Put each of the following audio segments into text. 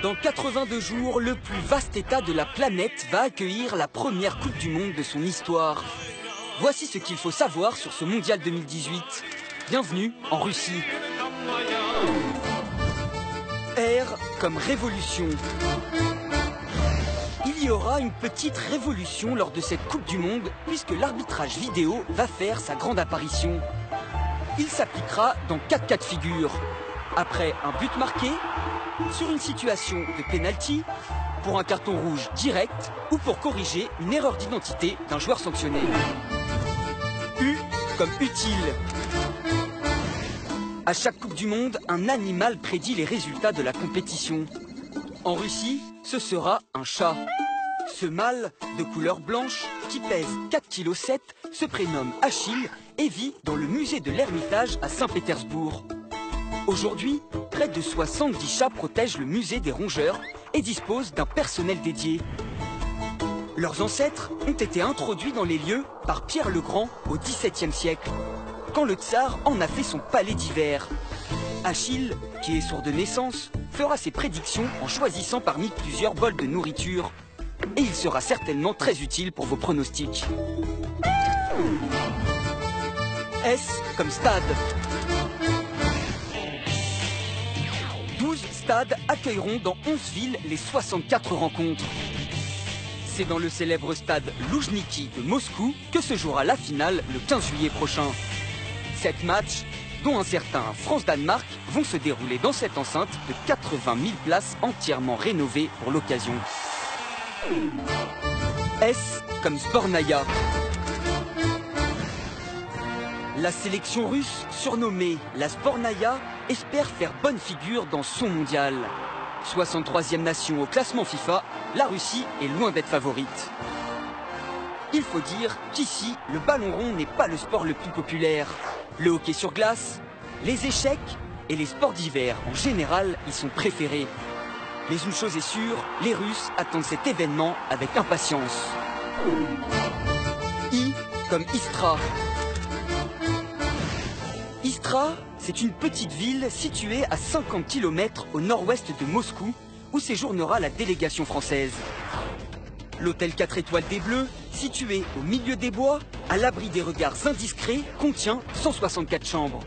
Dans 82 jours, le plus vaste État de la planète va accueillir la première Coupe du Monde de son histoire. Voici ce qu'il faut savoir sur ce Mondial 2018. Bienvenue en Russie. R comme révolution. Il y aura une petite révolution lors de cette Coupe du Monde puisque l'arbitrage vidéo va faire sa grande apparition. Il s'appliquera dans 4 cas de figure. Après un but marqué, sur une situation de pénalty, pour un carton rouge direct ou pour corriger une erreur d'identité d'un joueur sanctionné. U comme utile. À chaque Coupe du Monde, un animal prédit les résultats de la compétition. En Russie, ce sera un chat. Ce mâle, de couleur blanche, qui pèse 4,7 kg, se prénomme Achille et vit dans le musée de l'Ermitage à Saint-Pétersbourg. Aujourd'hui, près de 70 chats protègent le musée des rongeurs et disposent d'un personnel dédié. Leurs ancêtres ont été introduits dans les lieux par Pierre le Grand au XVIIe siècle, quand le tsar en a fait son palais d'hiver. Achille, qui est sourd de naissance, fera ses prédictions en choisissant parmi plusieurs bols de nourriture. Et il sera certainement très utile pour vos pronostics. S comme stade. 12 stades accueilleront dans 11 villes les 64 rencontres. C'est dans le célèbre stade Loujniki de Moscou que se jouera la finale le 15 juillet prochain. 7 matchs, dont un certain France-Danemark, vont se dérouler dans cette enceinte de 80 000 places entièrement rénovées pour l'occasion. S comme Sbornaïa. La sélection russe, surnommée la Sbornaïa, espère faire bonne figure dans son mondial. 63e nation au classement FIFA, la Russie est loin d'être favorite. Il faut dire qu'ici, le ballon rond n'est pas le sport le plus populaire. Le hockey sur glace, les échecs et les sports d'hiver en général y sont préférés. Mais une chose est sûre, les Russes attendent cet événement avec impatience. I comme Istra. Istra, c'est une petite ville située à 50 km au nord-ouest de Moscou, où séjournera la délégation française. L'hôtel 4 étoiles des Bleus, situé au milieu des bois, à l'abri des regards indiscrets, contient 164 chambres.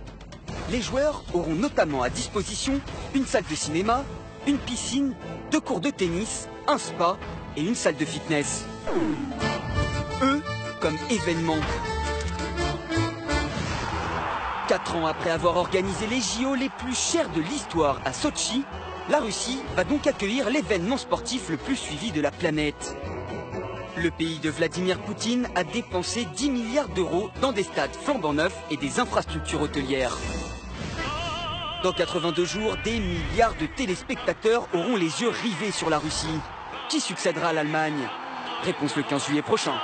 Les joueurs auront notamment à disposition une salle de cinéma, une piscine, 2 cours de tennis, un spa et une salle de fitness. E comme événement. 4 ans après avoir organisé les JO les plus chers de l'histoire à Sotchi, la Russie va donc accueillir l'événement sportif le plus suivi de la planète. Le pays de Vladimir Poutine a dépensé 10 milliards d'euros dans des stades flambant neufs et des infrastructures hôtelières. Dans 82 jours, des milliards de téléspectateurs auront les yeux rivés sur la Russie. Qui succédera à l'Allemagne? Réponse le 15 juillet prochain.